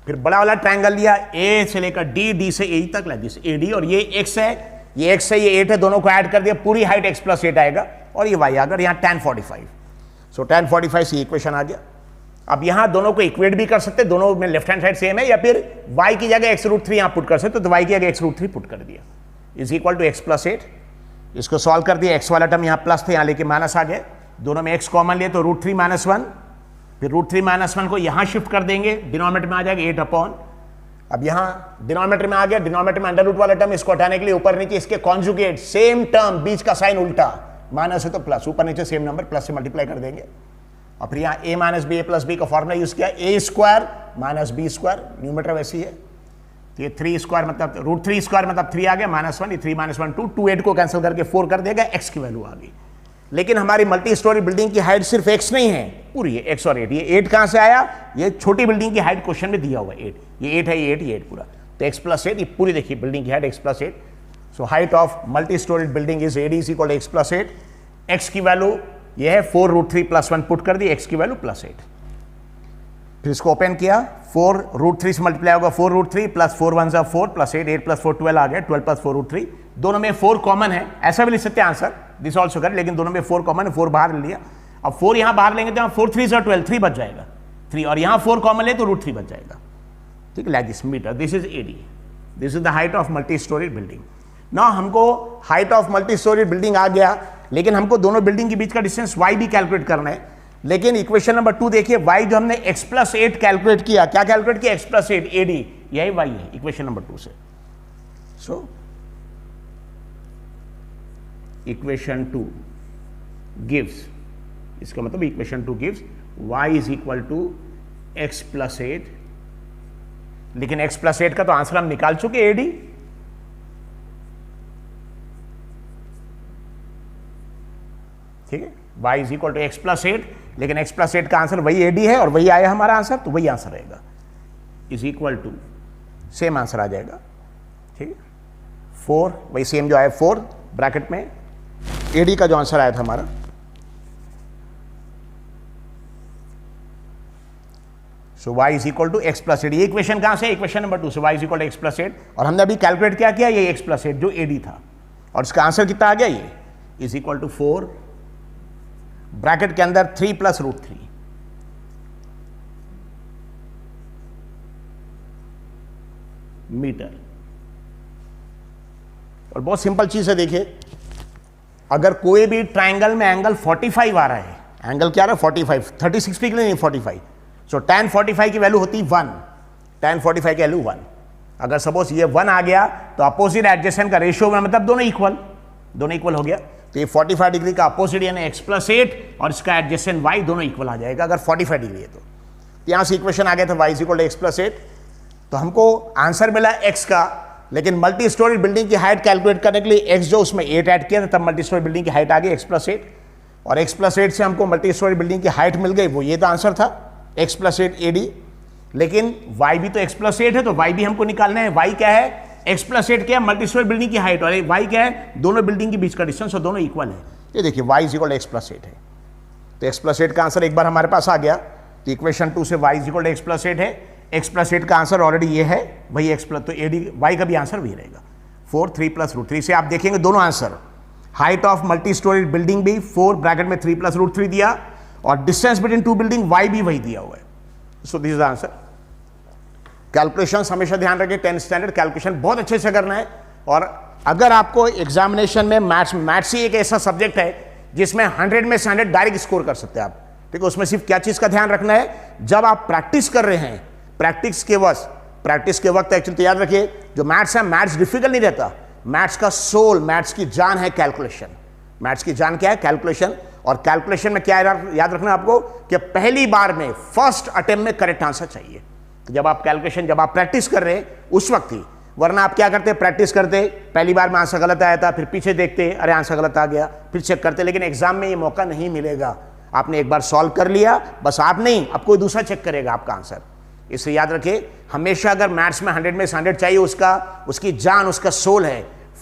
फिर बड़ा वाला ट्रायंगल लिया, A से लेकर D से A तक दिस AD, और ये x है, ये 8 है, दोनों को ऐड कर दिया, पूरी हाइट x + 8 आएगा, और ये y आ गया, यहाँ tan 45। सो tan 45 से इक्वेशन आ गया। अब यहां दोनों को इक्वेट भी कर सकते, दोनों में लेफ्ट हैंड साइड सेम है, या फिर y की जगह x√3 यहां पुट कर सकते, तो y की जगह x√3 पुट कर दिया, इज इक्वल टू x + 8। इसको सॉल्व कर दिया, x वाला टर्म यहां प्लस थे, यहां लेके माइनस आ गए, दोनों में x कॉमन लिए तो √3 - 1, फिर √3 - 1 को यहां शिफ्ट कर देंगे, डिनोमिनेटर में आ जाएगा 8/। अब यहां डिनोमिनेटर में आ गया, डिनोमिनेटर में अंडर रूट वाला टर्म, इसको हटाने के लिए ऊपर नीचे इसके कॉन्जुगेट, सेम टर्म, बीच का साइन उल्टा, माइनस है तो प्लस, ऊपर नीचे सेम नंबर, प्लस से मल्टीप्लाई कर देंगे। और फिर यहाँ a - b, a + b का फॉर्मूला यूज किया, a² - b², न्यूमरेटर वैसी है, तो ये 3² मतलब √3² मतलब 3 आ गया, -1, ये 3 - 1 2, 2 8 को कैंसिल करके 4 कर देगा, x की वैल्यू आ गई। लेकिन हमारी मल्टी स्टोरी बिल्डिंग की हाइट सिर्फ x नहीं है, पूरी है, x और 8। ये 8 कहां से आया, ये छोटी बिल्डिंग की हाइट क्वेश्चन में दिया हुआ है 8, ये 8 है, ये 8 पूरा, तो x + 8, ये पूरी देखिए बिल्डिंग की height x + 8। So height of multi storey building is AD = x + 8। x की वैल्यू ये है 4 √3 + 1 पुट कर दी, x की वैल्यू +8। फिर इसको ओपन किया, 4 √3 से मल्टीप्लाई होगा 4 √3 प्लस 4 1 सा 4 प्लस 8, 8 + 4 12 आ गया, 12 + 4 √3। दोनों में 4 कॉमन है, ऐसा भी लिख सकते हैं आंसर, दिस ऑल्सो कर, लेकिन दोनों में 4 कॉमन है, 4 बाहर ले लिया। अब 4 यहां बाहर लेंगे तो यहाँ 4 3 सा 12, 3 बच जाएगा, 3, और यहां 4 कॉमन ले तो √3 बच जाएगा। ठीक है, like this metre, this is AD, this is the height of multi storey building. ना हमको height of multi storey building आ गया, लेकिन हमको दोनों बिल्डिंग के बीच का डिस्टेंस y भी कैलकुलेट करना है। लेकिन इक्वेशन नंबर 2 देखिए, y जो हमने x + 8 कैलकुलेट किया, क्या कैलकुलेट किया, x + 8 AD, यही y है इक्वेशन नंबर 2 से। सो इक्वेशन 2 गिव्स, इसका मतलब इक्वेशन 2 गिव्स y = x + 8, लेकिन x + 8 का तो आंसर हम निकाल चुके AD। ठीक है, y = x + 8, लेकिन x + 8 का आंसर वही AD है और वही आया हमारा आंसर, तो वही आंसर रहेगा, is equal to same answer आ जाएगा। ठीक है, 4 वही सेम जो आया 4 ब्रैकेट में AD का जो आंसर आया था हमारा, सो y = x + 8। ये इक्वेशन कहां से, इक्वेशन नंबर 2 से, y = x + 8, और हमने अभी कैलकुलेट क्या किया, ये x + 8 जो AD था, और इसका आंसर कितना आ गया, ये इज इक्वल टू 4 ब्रैकेट के अंदर 3 + √3 मीटर। और बहुत सिंपल चीज है, देखिए अगर कोई भी ट्रायंगल में एंगल 45 आ रहा है, एंगल क्या आ रहा है 45, 360 के लिए नहीं 45, सो tan 45 की वैल्यू होती 1, tan 45 की वैल्यू 1। अगर सपोज ये 1 आ गया तो अपोजिट एडजेसेंट का रेशियो में मतलब दोनों इक्वल हो गया, तो ये 45 डिग्री का अपोजिट यानी x + 8 और इसका एडजेसेंट y दोनों इक्वल आ जाएगा अगर 45 डिग्री है तो। यहां से इक्वेशन आ गया था y = x + 8, तो हमको आंसर मिला x का, लेकिन मल्टी स्टोरी बिल्डिंग की हाइट कैलकुलेट करने के लिए x जो उसमें 8 ऐड किया था, तब मल्टी स्टोरी बिल्डिंग की हाइट आ गई x + 8, और x + 8 से हमको मल्टी स्टोरी बिल्डिंग की हाइट मिल गई, वो ये तो आंसर था x + 8 AD। लेकिन y भी तो x + 8 है, तो y भी हमको निकालना है, y क्या है, x + 8 क्या है, मल्टी स्टोरी बिल्डिंग की हाइट, और y क्या है, दोनों बिल्डिंग के बीच का डिस्टेंस, और दोनों इक्वल है, ये देखिए y is equal to x plus 8 है, तो x प्लस 8 का आंसर एक बार हमारे पास आ गया। तो इक्वेशन 2 से y is equal to x plus 8 है, x प्लस 8 का आंसर ऑलरेडी ये है, वही x प्लस, तो y का भी आंसर वही रहेगा 4 3 प्लस रूट 3 से आप देखेंगे दोनों answer. Height of multi storey building भी 4 ब्रैकेट में 3 प्लस रूट 3 दिया, और distance between two building y भी वही दिया हुआ है। So this is the answer. Calculation हमेशा ध्यान रखें, 10th स्टैंडर्ड कैलकुलेशन बहुत अच्छे से करना है। और अगर आपको एग्जामिनेशन में मैथ्स ही एक ऐसा सब्जेक्ट है जिसमें 100 में से 100 डायरेक्ट स्कोर कर सकते हैं आप, ठीक है। उसमें सिर्फ क्या चीज का ध्यान रखना है, जब आप प्रैक्टिस कर रहे हैं, प्रैक्टिस के वक्त एक्चुअली तो याद रखिए, जो मैथ्स है, मैथ्स डिफिकल्ट नहीं रहता, मैथ्स का सोल, मैथ्स की जान है कैलकुलेशन। मैथ्स की जान क्या है? कैलकुलेशन। और कैलकुलेशन में क्या याद रखना आपको कि पहली बार में, फर्स्ट अटेम्प्ट में करेक्ट आंसर चाहिए। तो जब आप कैलकुलेशन, जब आप प्रैक्टिस कर रहे हैं उस वक्त ही, वरना आप क्या करते, प्रैक्टिस करते, पहली बार में आंसर गलत आया था, फिर पीछे देखते, अरे आंसर गलत आ गया, फिर चेक करते। लेकिन एग्जाम में ये मौका नहीं मिलेगा। आपने एक बार सॉल्व कर लिया, बस आप नहीं, अब कोई दूसरा चेक करेगा आपका आंसर। इसलिए याद रखिए, हमेशा अगर मैथ्स में 100 में से 100 चाहिए, उसकी जान, उसका सोल है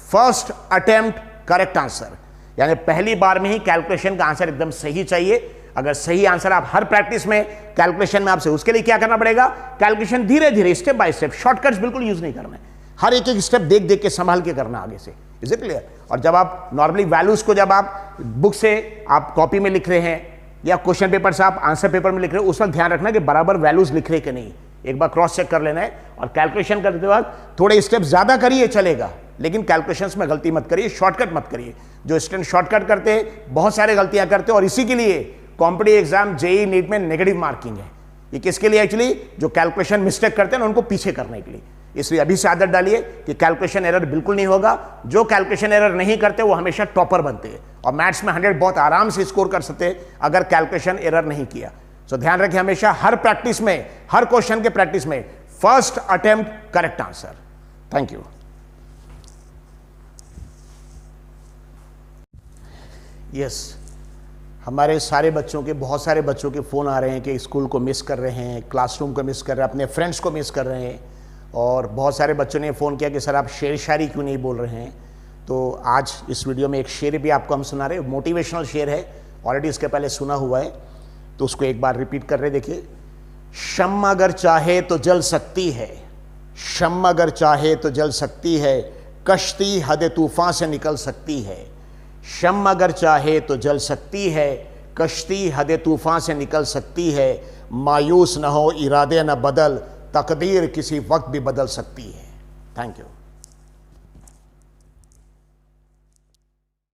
फर्स्ट अटेम्प्ट करेक्ट आंसर, यानी पहली बार में ही कैलकुलेशन का आंसर एकदम सही चाहिए। अगर सही आंसर आप हर प्रैक्टिस में, कैलकुलेशन में आपसे, उसके लिए क्या करना पड़ेगा, कैलकुलेशन धीरे धीरे, स्टेप बाय स्टेप, शॉर्टकट्स बिल्कुल यूज नहीं करना है, हर एक एक स्टेप देख देख के संभाल के करना आगे से। Is it clear? और जब आप नॉर्मली वैल्यूज को, जब आप बुक से आप कॉपी में लिख रहे हैं या क्वेश्चन पेपर से आप आंसर पेपर में लिख रहे हो, उस वक्त ध्यान रखना कि बराबर वैल्यूज लिख रहे कि नहीं, एक बार क्रॉस चेक कर लेना है। और कैलकुलेशन करते वक्त थोड़े स्टेप ज्यादा करिए चलेगा, लेकिन कैलकुलेशंस में गलती मत करिए, शॉर्टकट मत करिए। जो स्टूडेंट शॉर्टकट करते हैं बहुत सारे गलतियां करते हैं, और इसी के लिए कॉम्पिटिटिव एग्जाम, जेईई, नीट में नेगेटिव मार्किंग है। ये किसके लिए? एक्चुअली जो कैलकुलेशन मिस्टेक करते हैं ना, उनको पीछे करने के लिए। इसलिए अभी से आदत डालिए कि कैलकुलेशन एरर बिल्कुल नहीं होगा। जो कैलकुलेशन एरर नहीं करते वो हमेशा टॉपर बनते हैं, और मैथ्स में 100 बहुत आराम से स्कोर कर सकते हैं अगर कैलकुलेशन एरर नहीं किया। सो ध्यान रखें, हमेशा हर प्रैक्टिस में, हर क्वेश्चन के प्रैक्टिस में first attempt correct answer. Thank you. Yes, हमारे सारे बच्चों के, बहुत सारे बच्चों के फ़ोन आ रहे हैं कि स्कूल को मिस कर रहे हैं, क्लासरूम को मिस कर रहे हैं, अपने फ्रेंड्स को मिस कर रहे हैं। और बहुत सारे बच्चों ने फ़ोन किया कि सर आप शेर शायरी क्यों नहीं बोल रहे हैं। तो आज इस वीडियो में एक शेर भी आपको हम सुना रहे हैं, मोटिवेशनल शेर है, ऑलरेडी इसके पहले सुना हुआ है, तो उसको एक बार रिपीट कर रहे। देखिए, शम्मा अगर चाहे तो जल सकती है, शम्मा अगर चाहे तो जल सकती है, कश्ती हद तूफान से निकल सकती है। शम्मा अगर चाहे तो जल सकती है, कश्ती हद तूफान से निकल सकती है। मायूस न हो, इरादे न बदल, तकदीर किसी वक्त भी बदल सकती है। Thank you.